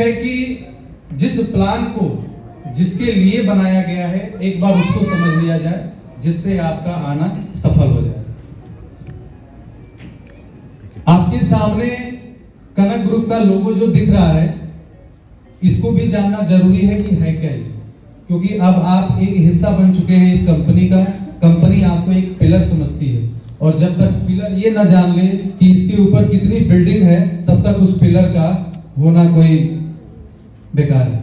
है कि जिस प्लान को जिसके लिए बनाया गया है एक बार उसको समझ लिया जाए, जिससे आपका आना सफल हो जाए। आपके सामने कनक ग्रुप का लोगो जो दिख रहा है, इसको भी जानना जरूरी है कि है क्या ये, क्योंकि अब आप एक हिस्सा बन चुके हैं इस कंपनी का। कंपनी आपको एक पिलर समझती है, और जब तक पिलर ये ना जान ले कि इसके ऊपर कितनी बिल्डिंग है, तब तक उस पिलर का होना कोई बेकार है।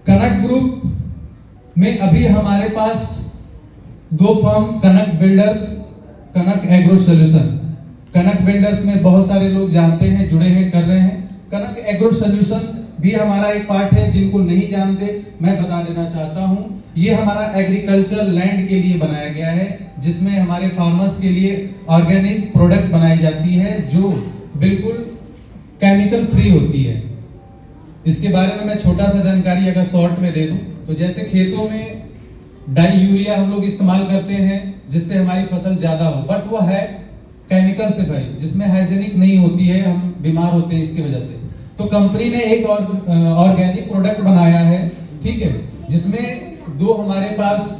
कनक ग्रुप में अभी हमारे पास दो फर्म, कनक बिल्डर्स, कनक एग्रो सॉल्यूशन। कनक बिल्डर्स में बहुत सारे लोग जानते हैं, जुड़े हैं, कर रहे हैं। कनक एग्रो सॉल्यूशन भी हमारा एक पार्ट है। जिनको नहीं जानते मैं बता देना चाहता हूं, ये हमारा एग्रीकल्चर लैंड के लिए बनाया गया है, जिसमें हमारे फार्मर्स के लिए ऑर्गेनिक प्रोडक्ट बनाई जाती है जो बिल्कुल केमिकल फ्री होती है। इसके बारे में मैं छोटा सा जानकारी अगर शॉर्ट में दे दूं, तो जैसे खेतों में डाई यूरिया हम लोग इस्तेमाल करते हैं जिससे हमारी फसल ज्यादा हो, बट वो है केमिकल से भाई, जिसमें हाइजीनिक नहीं होती है, हम बीमार होते हैं इसकी वजह से। तो कंपनी ने एक ऑर्गेनिक प्रोडक्ट बनाया है, ठीक है, जिसमें दो हमारे पास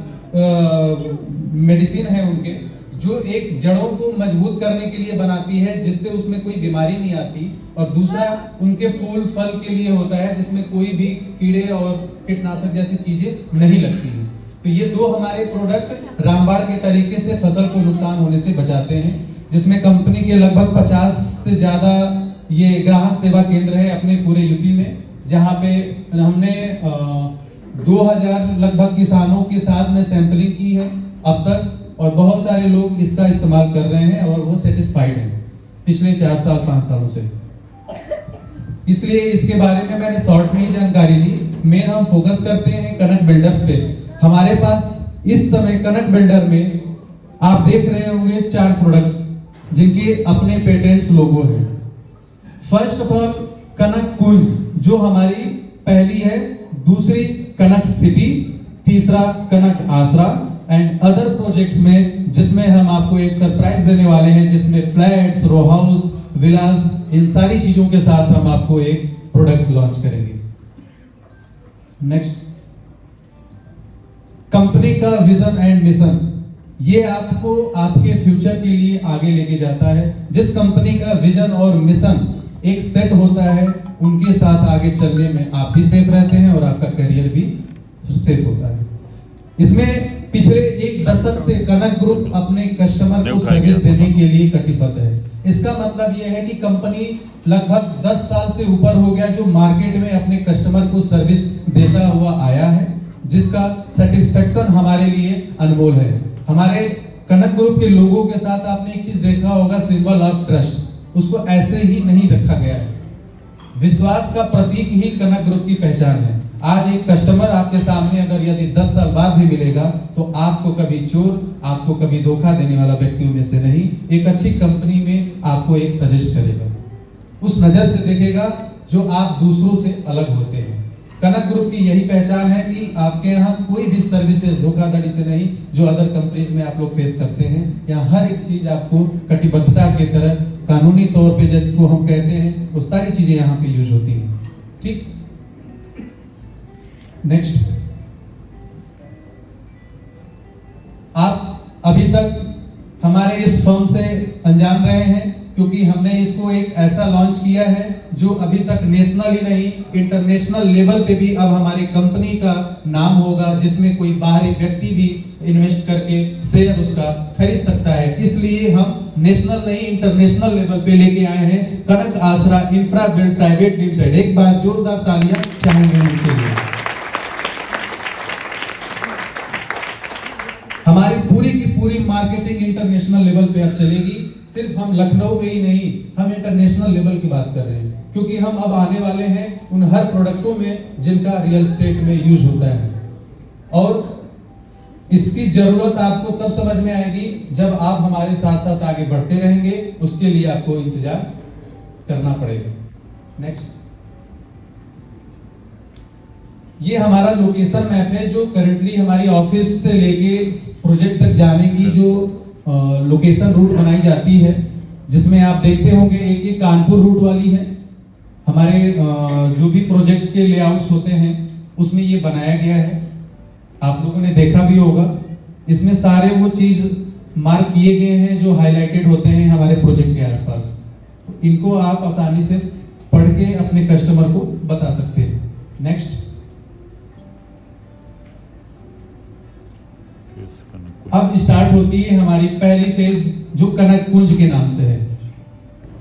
मेडिसिन है उनके, जो एक जड़ों को मजबूत करने के लिए बनाती है, जिससे उसमें कोई बीमारी नहीं आती, और दूसरा उनके फूल फल के लिए होता है, जिसमें कोई भी कीड़े और कीटनाशक जैसी चीजें नहीं लगती हैं। तो ये दो हमारे प्रोडक्ट रामबाण के तरीके से फसल को नुकसान होने से बचाते हैं, जिसमें कंपनी के लगभग 50 से ज्यादा ये ग्राहक सेवा केंद्र है अपने पूरे यूपी में, जहां पे हमने 2000 लगभग किसानों के साथ में सैंपलिंग की है अब तक, और बहुत सारे लोग इसका इस्तेमाल कर रहे हैं और वो सेटिस्फाइड हैं पिछले 4 साल 5 सालों से। इसलिए इसके बारे में मैंने शॉर्ट में ही जानकारी दी। मेन हम फोकस करते हैं कनक बिल्डर्स पे। हमारे पास इस समय कनक बिल्डर में आप देख रहे होंगे 4 प्रोडक्ट्स जिनके अपने पेटेंट्स लोगो हैं। फर्स्ट ऑफ ऑल कनक कुंज, जो हमारी पहली है, दूसरी कनक सिटी, तीसरा कनक आसरा, एंड अदर प्रोजेक्ट्स में जिसमें हम आपको एक सरप्राइज देने वाले हैं, जिसमें फ्लैट्स, रो हाउस, विलास, इन सारी चीजों के साथ हम आपको एक प्रोडक्ट लॉन्च करेंगे। नेक्स्ट, कंपनी का विजन एंड मिशन, ये आपको आपके फ्यूचर के लिए आगे लेके जाता है। जिस कंपनी का विजन और मिशन एक सेट होता है, उनके साथ आगे चलने में आप भी सेफ रहते हैं और आपका करियर भी सेफ होता है। इसमें पिछले 1 दशक से कनक ग्रुप अपने कस्टमर को सर्विस देने के लिए कटिबद्ध है। इसका मतलब यह है कि कंपनी लगभग 10 साल से ऊपर हो गया जो मार्केट में अपने कस्टमर को सर्विस देता हुआ आया है, जिसका सेटिस्फेक्शन हमारे लिए अनमोल है। हमारे कनक ग्रुप के लोगों के साथ आपने एक चीज देखा होगा, सिंबल ऑफ ट्रस्ट, उसको ऐसे ही नहीं रखा गया है। विश्वास का प्रतीक ही कनक ग्रुप की पहचान है। आज एक कस्टमर आपके सामने अगर यदि 10 साल बाद भी मिलेगा, तो आपको कभी चोर, आपको कभी धोखा देने वाला व्यक्तियों में से नहीं, एक अच्छी कंपनी में आपको एक सजेस्ट करेगा, उस नजर से देखेगा जो आप दूसरों से अलग होते हैं। कनक ग्रुप की यही पहचान है कि आपके यहाँ कोई भी सर्विसेज धोखाधड़ी से नहीं, जो अदर कंपनीज में आप लोग फेस करते हैं। यहाँ हर एक चीज आपको कटिबद्धता के तरह कानूनी तौर पे जिसको हम कहते हैं, वो सारी चीजें यहाँ पे यूज होती हैं। ठीक, नेक्स्ट, आप अभी तक हमारे इस फर्म से अनजान रहे हैं, क्योंकि हमने इसको एक ऐसा लॉन्च किया है जो अभी तक नेशनल ही नहीं, इंटरनेशनल लेवल पे भी अब हमारी कंपनी का नाम होगा, जिसमें कोई बाहरी व्यक्ति भी इन्वेस्ट करके शेयर उसका खरीद सकता है। इसलिए हम नेशनल नहीं, इंटरनेशनल लेवल पे लेके आए हैं कनक आसरा इंफ्रा बिल्ड प्राइवेट लिमिटेड। एक बार जोरदार तालियां चाहेंगे उनके लिए। हमारी पूरी की पूरी मार्केटिंग इंटरनेशनल लेवल पे अब चलेगी। सिर्फ हम लखनऊ में ही नहीं, हम इंटरनेशनल लेवल की बात कर रहे हैं, क्योंकि हम अब आने वाले हैं उन हर प्रोडक्टों में जिनका रियल एस्टेट में यूज होता है। और इसकी जरूरत आपको तब समझ में आएगी जब आप हमारे साथ साथ आगे बढ़ते रहेंगे, उसके लिए आपको इंतजार करना पड़ेगा। नेक्स्ट, ये हमारा लोकेशन मैप है, जो करंटली हमारी ऑफिस से लेके प्रोजेक्ट तक जाने की जो लोकेशन रूट बनाई जाती है, जिसमें आप देखते होंगे एक ये कानपुर रूट वाली है, हमारे जो भी प्रोजेक्ट के लेआउट्स होते हैं उसमें ये बनाया गया है, आप लोगों ने देखा भी होगा। इसमें सारे वो चीज मार्क किए गए हैं जो हाईलाइटेड होते हैं हमारे प्रोजेक्ट के आसपास। तो इनको आप आसानी से पढ़ के अपने कस्टमर को बता सकते हैं। नेक्स्ट, अब स्टार्ट होती है हमारी पहली फेज जो कनक कुंज के नाम से है।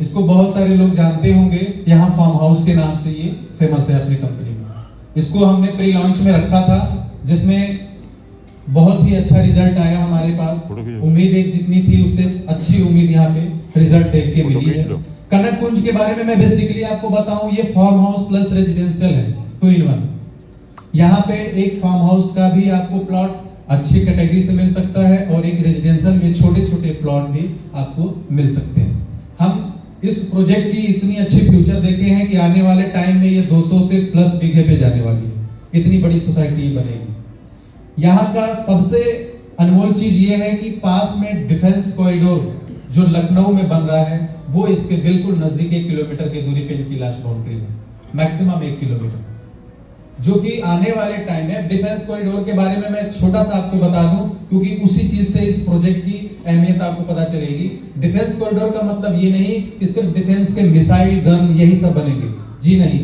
इसको बहुत सारे लोग जानते होंगे, यहाँ फार्म हाउस के नाम से ये फेमस है अपनी कंपनी में। इसको हमने प्री लॉन्च में रखा था, जिसमें बहुत ही अच्छा रिजल्ट आया हमारे पास। उम्मीद एक जितनी थी उससे अच्छी उम्मीद यहाँ पे रिजल्ट देख के मिली है। कनक कुंज के बारे में मैं बेसिकली आपको बताऊं, ये फार्म हाउस प्लस रेजिडेंशियल है, 2 in 1। यहाँ पे एक फार्म हाउस का भी आपको प्लॉट अच्छी कैटेगरी से मिल सकता है और एक रेजिडेंशियल में छोटे छोटे प्लॉट भी आपको मिल सकते हैं। हम इस प्रोजेक्ट की इतनी अच्छी फ्यूचर देखे हैं कि आने वाले टाइम में ये 200 से प्लस बीघे पे जाने वाली है, इतनी बड़ी सोसाइटी बनेगी। यहाँ का सबसे अनमोल चीज ये है कि पास में डिफेंस कॉरिडोर जो लखनऊ में बन रहा है, वो इसके बिल्कुल नजदीक 1 किलोमीटर की दूरी पे इनकी लास्ट बाउंड्री है, मैक्सिमम 1 किलोमीटर, जो कि आने वाले टाइम में डिफेंस कॉरिडोर के बारे में मैं छोटा सा आपको बता दूं, क्योंकि उसी चीज से इस प्रोजेक्ट की अहमियत आपको पता चलेगी। डिफेंस कॉरिडोर का मतलब ये नहीं कि सिर्फ डिफेंस के मिसाइल गन यही सब बनेंगे, जी नहीं।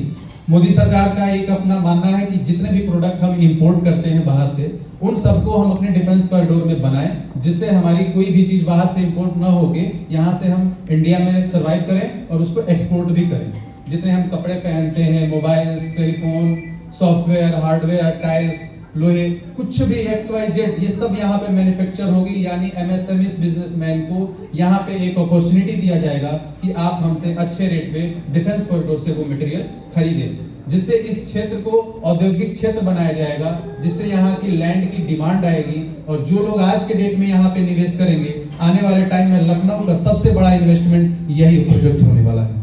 मोदी सरकार का एक अपना मानना है कि जितने भी प्रोडक्ट हम इंपोर्ट करते हैं बाहर से, उन सबको हम अपने डिफेंस कॉरिडोर में बनाएं, जिससे हमारी कोई भी चीज बाहर से इंपोर्ट ना होके यहाँ से हम इंडिया में सर्वाइव करें और उसको एक्सपोर्ट भी करें। जितने हम कपड़े पहनते हैं, mobile, telephone, software, hardware, tiles, लोहे, कुछ भी XYZ, ये सब यहाँ पे मैन्युफैक्चर होगी। यानी MSME बिजनेसमैन को यहाँ पे एक अपॉर्चुनिटी दिया जाएगा कि आप हमसे अच्छे रेट पे डिफेंस कॉरिडोर से वो मटेरियल खरीदें, जिससे इस क्षेत्र को औद्योगिक क्षेत्र बनाया जाएगा, जिससे यहाँ की लैंड की डिमांड आएगी। और जो लोग आज के डेट में यहाँ पे निवेश करेंगे, आने वाले टाइम में लखनऊ का सबसे बड़ा इन्वेस्टमेंट यही प्रोजेक्ट होने वाला है।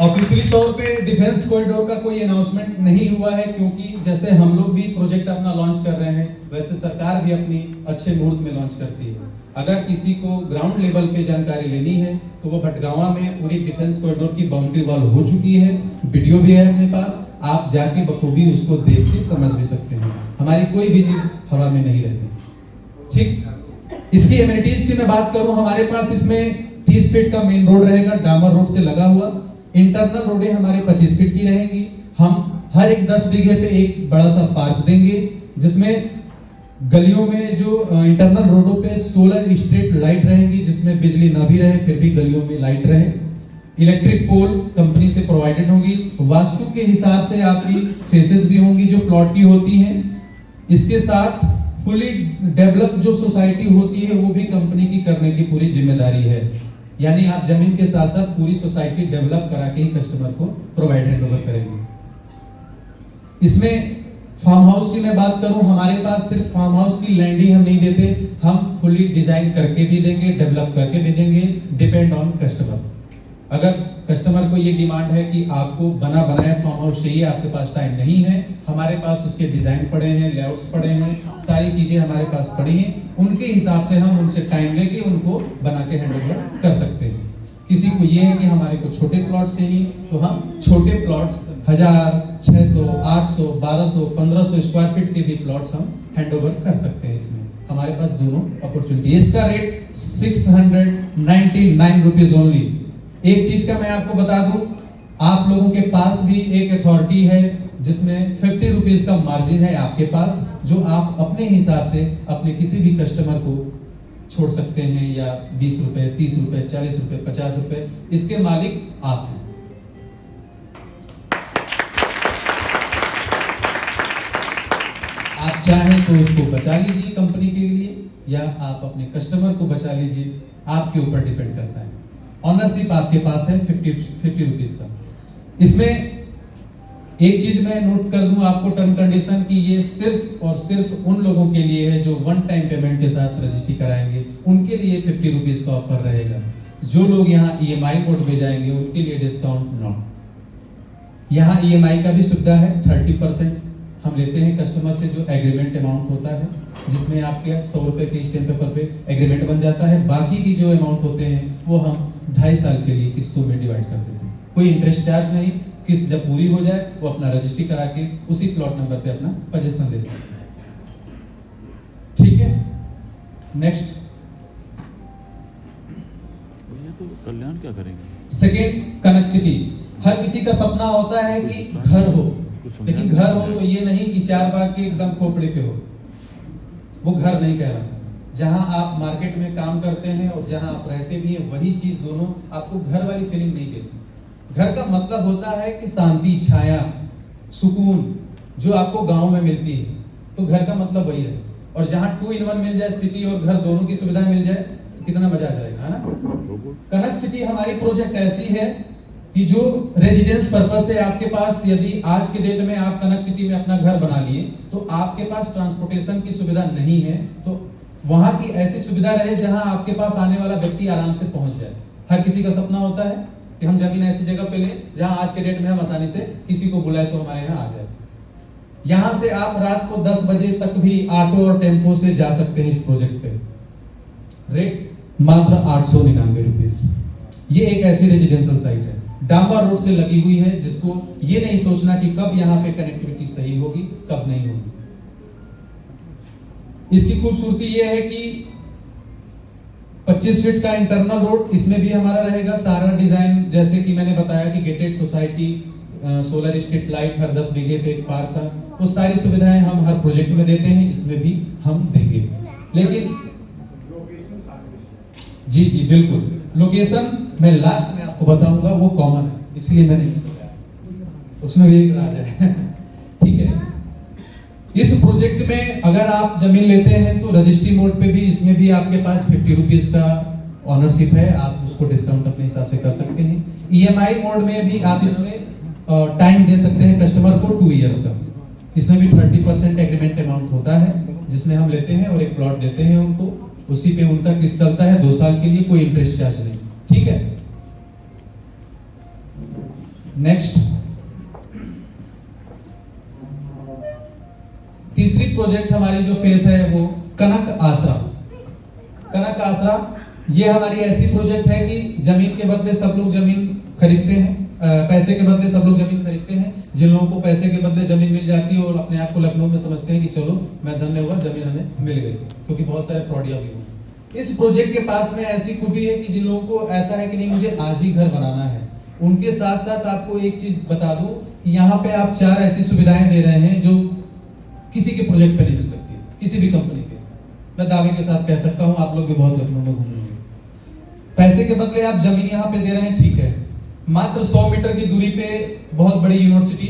ऑफिशियली तौर पे डिफेंस कॉरिडोर का कोई अनाउंसमेंट नहीं हुआ है, क्योंकि जैसे हम लोग भी प्रोजेक्ट अपना लॉन्च कर रहे हैं, वैसे सरकार भी अपनी अच्छे मुहूर्त में लॉन्च करती है। अगर किसी को ग्राउंड लेवल पे जानकारी लेनी है तो वो भटगांवा में पूरी डिफेंस कॉरिडोर की बाउंड्री वॉल हो चुकी है, वीडियो भी है अपने पास, आप जाके बखूबी उसको देख के समझ भी सकते हैं। हमारी कोई भी चीज हवा में नहीं रहती। ठीक, इसकी एमिनिटीज की मैं बात करूं, हमारे पास इसमें 30 फीट का मेन रोड रहेगा, डामर रोड से लगा हुआ। इंटरनल रोडें हमारे 25 फीट की रहेंगी। हम हर एक 10 बीघे पे एक बड़ा सा पार्क देंगे, जिसमें गलियों में जो इंटरनल रोडों पे सोलर स्ट्रीट लाइट रहेंगी, जिसमें बिजली ना भी रहे फिर भी गलियों में लाइट रहे। इलेक्ट्रिक पोल कंपनी से प्रोवाइडेड होंगी। वास्तु के हिसाब से आपकी फेसेस भी होंगी जो प्लॉट की होती हैं। इसके साथ फुली डेवलप जो सोसाइटी होती है वो भी कंपनी की करने की पूरी जिम्मेदारी है। यानी आप जमीन के साथ साथ पूरी सोसाइटी डेवलप करा के ही कस्टमर को प्रोवाइड हैंड ओवर करेंगे। इसमें फार्म हाउस की मैं बात करूं, हमारे पास सिर्फ फार्म हाउस की लैंड ही हम नहीं देते, हम फुली डिजाइन करके भी देंगे, डेवलप करके भी देंगे, डिपेंड ऑन कस्टमर। अगर कस्टमर को ये डिमांड है कि आपको बना बनाया फार्म हाउस चाहिए, आपके पास टाइम नहीं है, हमारे पास उसके डिजाइन पड़े हैं, लेआउट्स पड़े हैं, सारी चीजें हमारे पास पड़ी हैं, उनके हिसाब से हम उनसे टाइम लेके उनको बना के हैंड ओवर कर सकते हैं। किसी को ये है कि हमारे को छोटे प्लॉट्स चाहिए, तो हम छोटे प्लॉट्स 1000, 600, 800, 1200, 1500 स्क्वायर फीट के भी प्लॉट्स हम हैंड ओवर कर सकते हैं। इसमें हमारे पास दोनों अपॉर्चुनिटी। इसका रेट 699 रुपीज ओनली। एक चीज का मैं आपको बता दूं, आप लोगों के पास भी एक अथॉरिटी है जिसमें 50 रुपीज का मार्जिन है आपके पास, जो आप अपने हिसाब से अपने किसी भी कस्टमर को छोड़ सकते हैं, या 20 रुपए, 30 रुपए, 40 रुपए, 50 रुपए, इसके मालिक आप हैं। आप चाहें तो उसको बचा लीजिए कंपनी के लिए, या आप अपने कस्टमर को बचा लीजिए, आपके ऊपर डिपेंड करता है। ऑनरशिप आपके पास है 50 रुपीज का। इसमें एक चीज मैं नोट कर दूं आपको, टर्म कंडीशन की, ये सिर्फ और सिर्फ उन लोगों के लिए है जो वन टाइम पेमेंट के साथ रजिस्ट्री कराएंगे, उनके लिए 50 रुपीज का ऑफर रहेगा। जो लोग यहाँ EMI मोड में जाएंगे उनके लिए डिस्काउंट नॉट। यहाँ EMI का भी सुविधा है, 30% हम लेते हैं कस्टमर से जो एग्रीमेंट अमाउंट होता है, जिसमें आपके 100 रुपए के स्टैम्प पेपर पे एग्रीमेंट बन जाता है। बाकी की जो अमाउंट होते हैं वो हम 2.5 साल के लिए किस्तों में डिवाइड कर देते हैं। कोई इंटरेस्ट चार्ज नहीं, किस्त जब पूरी हो जाए वो अपना रजिस्ट्री करा के उसी प्लॉट नंबर पे अपना पोजीशन ले सकते हैं। ठीक है, नेक्स्ट। ये तो कल्याण क्या करेंगे? Second, connectivity. हर किसी का सपना होता है कि घर हो, लेकिन घर हो तो ये नहीं कि 4 बाग के एकदम खोपड़ी पे हो, वो घर नहीं कहलाता। जहां आप मार्केट में काम करते हैं और जहां आप रहते भी हैं, वही चीज दोनों आपको घर वाली फीलिंग नहीं देती। घर का मतलब होता है कि शांति, छाया, सुकून जो आपको गांव में मिलती है, तो घर का मतलब वही है। और जहां 2 in 1 मिल जाए, सिटी और घर दोनों की सुविधाएं मिल जाए, तो कितना मजा आ जाएगा, है ना। कनक सिटी हमारी प्रोजेक्ट ऐसी है कि जो रेजिडेंस पर्पस से आपके पास, यदि आज के डेट में आप कनक सिटी में अपना घर बना लिए तो आपके पास ट्रांसपोर्टेशन की सुविधा नहीं है, तो वहां की ऐसी सुविधा रहे जहां आपके पास आने वाला व्यक्ति आराम से पहुंच जाए। हर किसी का सपना होता है कि हम जमीन ऐसी जगह पे लें जहां आज के डेट में हम आसानी से किसी को बुलाए तो हमारे यहाँ आ जाए। यहां से आप रात को 10 बजे तक भी ऑटो और टेम्पो से जा सकते हैं इस प्रोजेक्ट पे। रेट मात्र 899 रुपीज। ये एक ऐसी रेजिडेंशियल साइट है, डामर रोड से लगी हुई है, जिसको ये नहीं सोचना कि कब यहाँ पे कनेक्टिविटी सही होगी, कब नहीं होगी। इसकी खूबसूरती ये है कि 25 फीट का इंटरनल रोड, इसमें भी हमारा रहेगा सारा डिजाइन, जैसे कि मैंने बताया कि gated society, solar street light, हर 10 बीघे पे एक पार्क का, वो सारी सुविधाएं हम हर प्रोजेक्ट में देते हैं, इसमें भी हम देंगे। लेकिन जी जी बिल्कुल, लोकेशन मैं लास्ट में आपको बताऊंगा, वो कॉमन है इसलिए मैंने उसमें भी एक राज है। ठीक है, इस प्रोजेक्ट में अगर आप जमीन लेते हैं तो रजिस्ट्री मोड पे भी, इसमें भी आपके पास 50 रुपीज का ऑनरशिप है, आप उसको डिस्काउंट अपने हिसाब से कर सकते हैं। EMI मोड में भी आप इसमें टाइम दे सकते हैं कस्टमर को 2 इयर्स का। इसमें भी 30% एग्रीमेंट अमाउंट होता है, जिसमें हम लेते हैं और एक प्लॉट देते हैं उनको, उसी पे उनका किस्त चलता है 2 साल के लिए, कोई इंटरेस्ट चार्ज नहीं। ठीक है, नेक्स्ट। तीसरी प्रोजेक्ट हमारी जो फेज है वो कनक आसरा। कनक आसरा ये हमारी ऐसी प्रोजेक्ट है कि जमीन के बदले सब लोग जमीन खरीदते हैं, पैसे के बदले सब लोग जमीन खरीदते हैं। जिन लोगों को पैसे के बदले जमीन मिल जाती है और अपने आप को लखनऊ में समझते हैं कि चलो मैं धन्य हुआ, जमीन हमें मिल गई, क्योंकि बहुत सारे फ्रॉडिया भी हुए। इस प्रोजेक्ट के पास में ऐसी खूबी है कि जिन लोगों को ऐसा है कि नहीं मुझे आज ही घर बनाना है, उनके साथ साथ आपको एक चीज बता दूं कि यहाँ पे आप 4 ऐसी सुविधाएं दे रहे हैं जो किसी के प्रोजेक्ट पे नहीं मिल सकती, किसी भी कंपनी के। मैं दावे के साथ कह सकता हूं, आप लोग भी बहुत लखनऊ में घूमे होंगे। पैसे के बदले आप जमीन यहाँ पे दे रहे हैं, ठीक है, मात्र 100 मीटर की दूरी पे बहुत बड़ी यूनिवर्सिटी,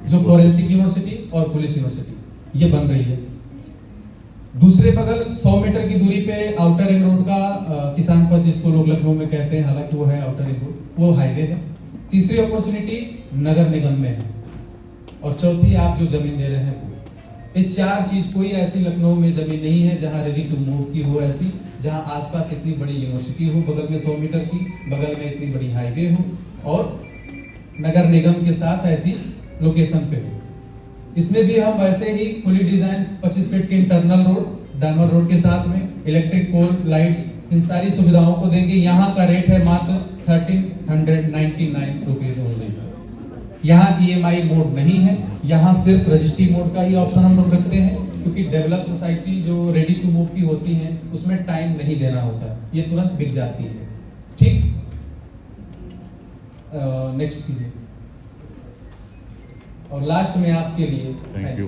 जो फ्लोरेंसिक यूनिवर्सिटी और पुलिस यूनिवर्सिटी, ये बन रही है। दूसरे बगल 100 मीटर की दूरी पे आउटर रिंग रोड का किसान पथ, जिसको लोग लखनऊ में कहते हैं, हालांकि वो है आउटर रिंग रोड, वो हाईवे है। तीसरी अपॉर्चुनिटी नगर निगम में है, और चौथी आप जो जमीन दे रहे हैं। ये 4 चीज, कोई ऐसी लखनऊ में जमीन नहीं है जहां रेडी टू मूव की हो, ऐसी जहां आसपास इतनी बड़ी यूनिवर्सिटी हो, बगल में 100 मीटर की, बगल में इतनी बड़ी हाईवे हो, और नगर निगम के साथ ऐसी लोकेशन पे हो। इसमें भी हम वैसे ही फुली डिजाइन 25 फीट के इंटरनल रोड, डामर रोड के साथ में इलेक्ट्रिक पोल, लाइट्स, इन सारी सुविधाओं को देंगे। यहाँ का रेट है मात्र 1399 रुपीज ओनली। यहाँ EMI मोड नहीं है, यहाँ सिर्फ रजिस्ट्री मोड का ही ऑप्शन हम लोग रखते हैं, क्योंकि डेवलप सोसाइटी जो रेडी टू मूव की होती है उसमें टाइम नहीं देना होता, ये तुरंत बिक जाती है। ठीक, नेक्स्ट कीजिए। और लास्ट में आपके लिए थैंक यू।